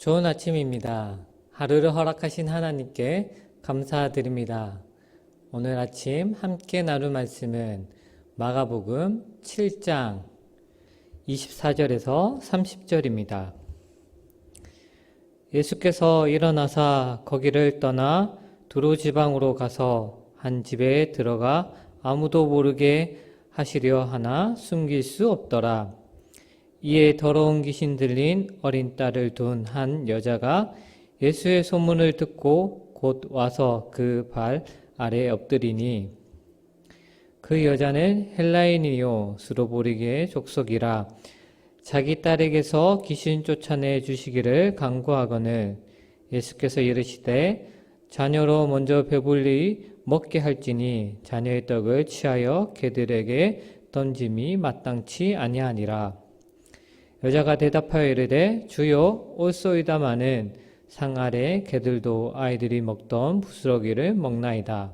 좋은 아침입니다. 하루를 허락하신 하나님께 감사드립니다. 오늘 아침 함께 나눌 말씀은 마가복음 7장 24절에서 30절입니다. 예수께서 일어나사 거기를 떠나 두로 지방으로 가서 한 집에 들어가 아무도 모르게 하시려 하나 숨길 수 없더라. 이에 더러운 귀신 들린 어린 딸을 둔 한 여자가 예수의 소문을 듣고 곧 와서 그 발 아래 엎드리니, 그 여자는 헬라인이요 수로보리게 족속이라 자기 딸에게서 귀신 쫓아내 주시기를 간구하거늘 예수께서 이르시되 자녀로 먼저 배불리 먹게 할지니 자녀의 떡을 취하여 개들에게 던짐이 마땅치 아니하니라. 여자가 대답하여 이르되 주여 옳소이다마는 상 아래 개들도 아이들이 먹던 부스러기를 먹나이다.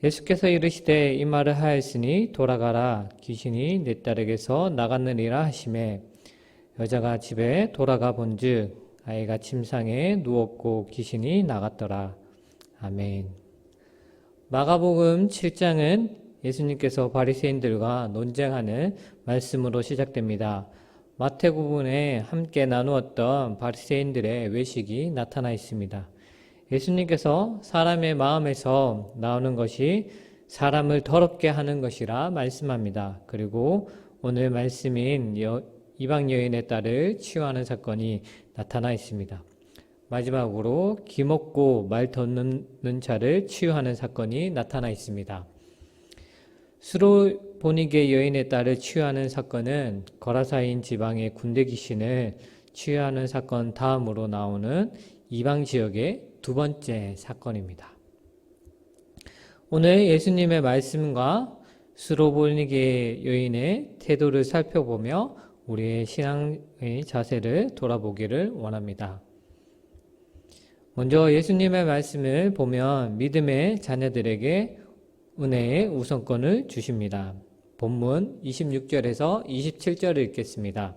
예수께서 이르시되 이 말을 하였으니 돌아가라, 귀신이 내 딸에게서 나갔느니라 하시매, 여자가 집에 돌아가 본즉 아이가 침상에 누웠고 귀신이 나갔더라. 아멘. 마가복음 7장은 예수님께서 바리새인들과 논쟁하는 말씀으로 시작됩니다. 마태복음에 함께 나누었던 바리새인들의 외식이 나타나 있습니다. 예수님께서 사람의 마음에서 나오는 것이 사람을 더럽게 하는 것이라 말씀합니다. 그리고 오늘 말씀인 이방 여인의 딸을 치유하는 사건이 나타나 있습니다. 마지막으로 기먹고 말 덧는 자를 치유하는 사건이 나타나 있습니다. 수로보니게 여인의 딸을 치유하는 사건은 거라사인 지방의 군대 귀신을 치유하는 사건 다음으로 나오는 이방 지역의 두 번째 사건입니다. 오늘 예수님의 말씀과 수로보니게 여인의 태도를 살펴보며 우리의 신앙의 자세를 돌아보기를 원합니다. 먼저 예수님의 말씀을 보면 믿음의 자녀들에게 은혜의 우선권을 주십니다. 본문 26절에서 27절을 읽겠습니다.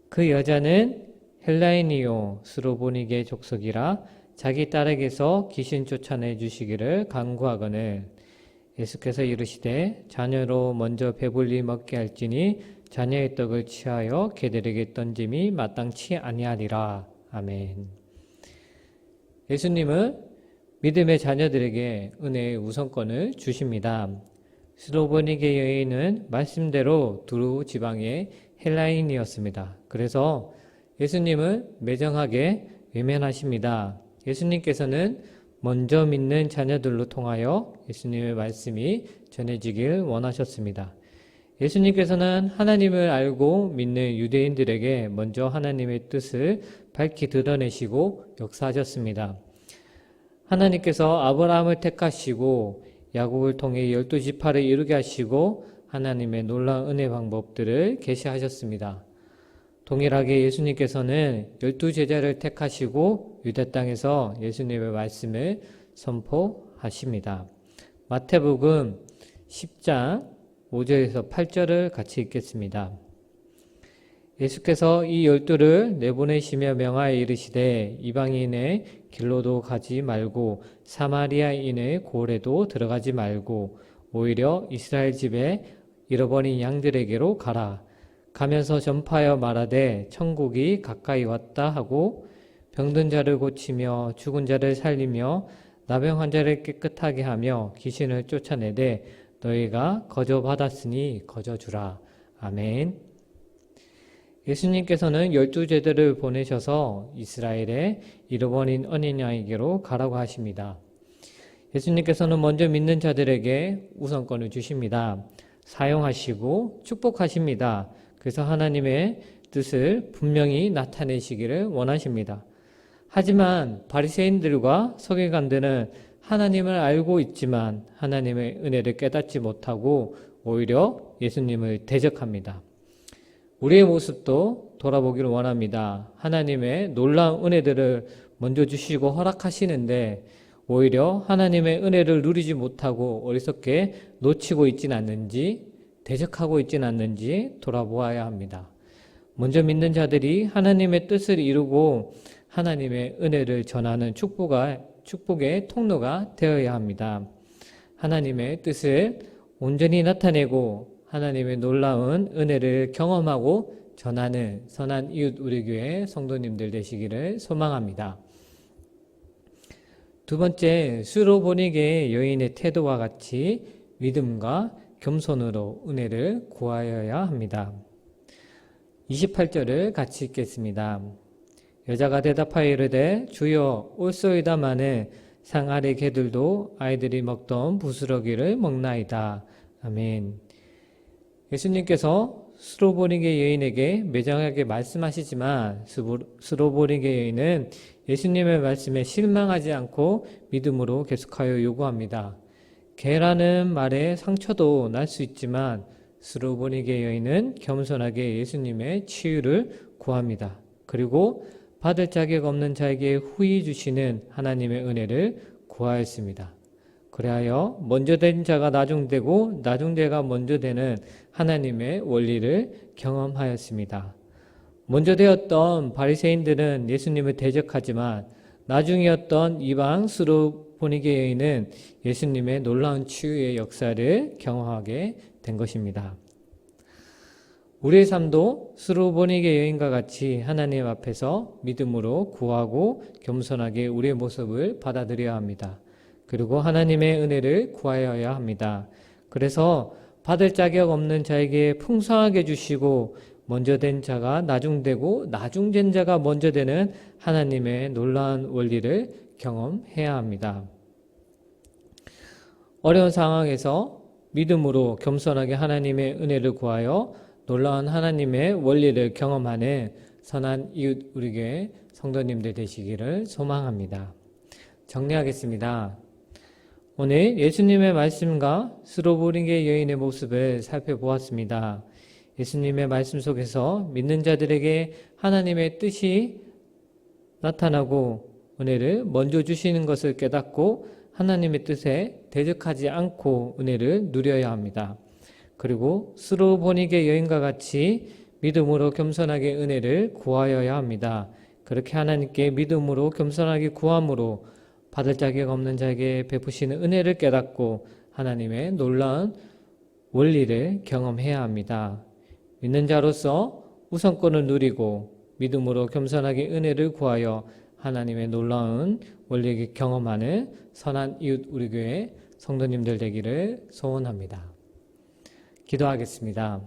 그 여자는 헬라인이요 수로보니게 족속이라 자기 딸에게서 귀신 쫓아내 주시기를 간구하거늘 예수께서 이르시되 자녀로 먼저 배불리 먹게 할지니 자녀의 떡을 취하여 개들에게 던짐이 마땅치 아니하리라. 아멘. 예수님은 믿음의 자녀들에게 은혜의 우선권을 주십니다. 수로보니게 여인은 말씀대로 두루 지방의 헬라인이었습니다. 그래서 예수님은 매정하게 외면하십니다. 예수님께서는 먼저 믿는 자녀들로 통하여 예수님의 말씀이 전해지길 원하셨습니다. 예수님께서는 하나님을 알고 믿는 유대인들에게 먼저 하나님의 뜻을 밝히 드러내시고 역사하셨습니다. 하나님께서 아브라함을 택하시고 야곱을 통해 12지파를 이루게 하시고 하나님의 놀라운 은혜 방법들을 계시하셨습니다. 동일하게 예수님께서는 12제자를 택하시고 유대 땅에서 예수님의 말씀을 선포하십니다. 마태복음 10장 5절에서 8절을 같이 읽겠습니다. 예수께서 이 12를 내보내시며 명하여 이르시되 이방인의 길로도 가지 말고 사마리아인의 고을에도 들어가지 말고 오히려 이스라엘 집에 잃어버린 양들에게로 가라. 가면서 전파하여 말하되 천국이 가까이 왔다 하고 병든 자를 고치며 죽은 자를 살리며 나병 환자를 깨끗하게 하며 귀신을 쫓아내되 너희가 거저 받았으니 거저 주라. 아멘. 예수님께서는 12제자를 보내셔서 이스라엘의 잃어버린 어린 양에게로 가라고 하십니다. 예수님께서는 먼저 믿는 자들에게 우선권을 주십니다. 사용하시고 축복하십니다. 그래서 하나님의 뜻을 분명히 나타내시기를 원하십니다. 하지만 바리새인들과 서기관들은 하나님을 알고 있지만 하나님의 은혜를 깨닫지 못하고 오히려 예수님을 대적합니다. 우리의 모습도 돌아보기를 원합니다. 하나님의 놀라운 은혜들을 먼저 주시고 허락하시는데 오히려 하나님의 은혜를 누리지 못하고 어리석게 놓치고 있진 않는지 대적하고 있진 않는지 돌아보아야 합니다. 먼저 믿는 자들이 하나님의 뜻을 이루고 하나님의 은혜를 전하는 축복의 통로가 되어야 합니다. 하나님의 뜻을 온전히 나타내고 하나님의 놀라운 은혜를 경험하고 전하는 선한 이웃 우리 교회 성도님들 되시기를 소망합니다. 두 번째, 수로보니게 여인의 태도와 같이 믿음과 겸손으로 은혜를 구하여야 합니다. 28절을 같이 읽겠습니다. 여자가 대답하여 이르되 주여 올소이다마는 상 아래 개들도 아이들이 먹던 부스러기를 먹나이다. 아멘. 예수님께서 수로보니게 여인에게 매정하게 말씀하시지만 수로보니게 여인은 예수님의 말씀에 실망하지 않고 믿음으로 계속하여 요구합니다. 개라는 말에 상처도 날 수 있지만 수로보니게 여인은 겸손하게 예수님의 치유를 구합니다. 그리고 받을 자격 없는 자에게 후히 주시는 하나님의 은혜를 구하였습니다. 그리하여 먼저 된 자가 나중되고 나중자가 먼저 되는 하나님의 원리를 경험하였습니다. 먼저 되었던 바리새인들은 예수님을 대적하지만 나중이었던 이방 스로보니게 여인은 예수님의 놀라운 치유의 역사를 경험하게 된 것입니다. 우리의 삶도 스로보니게 여인과 같이 하나님 앞에서 믿음으로 구하고 겸손하게 우리의 모습을 받아들여야 합니다. 그리고 하나님의 은혜를 구하여야 합니다. 그래서 받을 자격 없는 자에게 풍성하게 주시고 먼저 된 자가 나중되고 나중된 자가 먼저 되는 하나님의 놀라운 원리를 경험해야 합니다. 어려운 상황에서 믿음으로 겸손하게 하나님의 은혜를 구하여 놀라운 하나님의 원리를 경험하는 선한 이웃 우리 교회 성도님들 되시기를 소망합니다. 정리하겠습니다. 오늘 예수님의 말씀과 스로보니게 여인의 모습을 살펴보았습니다. 예수님의 말씀 속에서 믿는 자들에게 하나님의 뜻이 나타나고 은혜를 먼저 주시는 것을 깨닫고 하나님의 뜻에 대적하지 않고 은혜를 누려야 합니다. 그리고 스로보니게 여인과 같이 믿음으로 겸손하게 은혜를 구하여야 합니다. 그렇게 하나님께 믿음으로 겸손하게 구함으로 받을 자격 없는 자에게 베푸시는 은혜를 깨닫고 하나님의 놀라운 원리를 경험해야 합니다. 믿는 자로서 우선권을 누리고 믿음으로 겸손하게 은혜를 구하여 하나님의 놀라운 원리를 경험하는 선한 이웃 우리 교회 성도님들 되기를 소원합니다. 기도하겠습니다.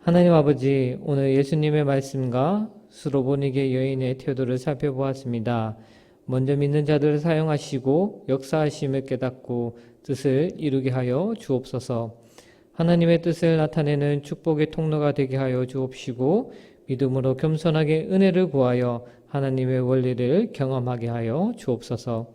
하나님 아버지, 오늘 예수님의 말씀과 스로보니게 여인의 태도를 살펴보았습니다. 먼저 믿는 자들을 사용하시고 역사하심을 깨닫고 뜻을 이루게 하여 주옵소서. 하나님의 뜻을 나타내는 축복의 통로가 되게 하여 주옵시고 믿음으로 겸손하게 은혜를 구하여 하나님의 원리를 경험하게 하여 주옵소서.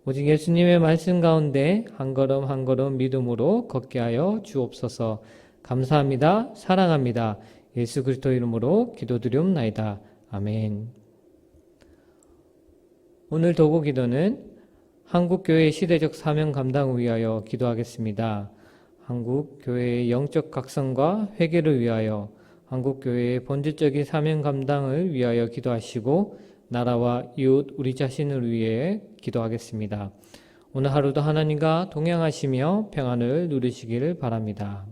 오직 예수님의 말씀 가운데 한 걸음 한 걸음 믿음으로 걷게 하여 주옵소서. 감사합니다. 사랑합니다. 예수 그리스도 이름으로 기도드리옵나이다. 아멘. 오늘 도구 기도는 한국교회의 시대적 사명 감당을 위하여 기도하겠습니다. 한국교회의 영적 각성과 회개를 위하여 한국교회의 본질적인 사명 감당을 위하여 기도하시고 나라와 이웃 우리 자신을 위해 기도하겠습니다. 오늘 하루도 하나님과 동행하시며 평안을 누리시기를 바랍니다.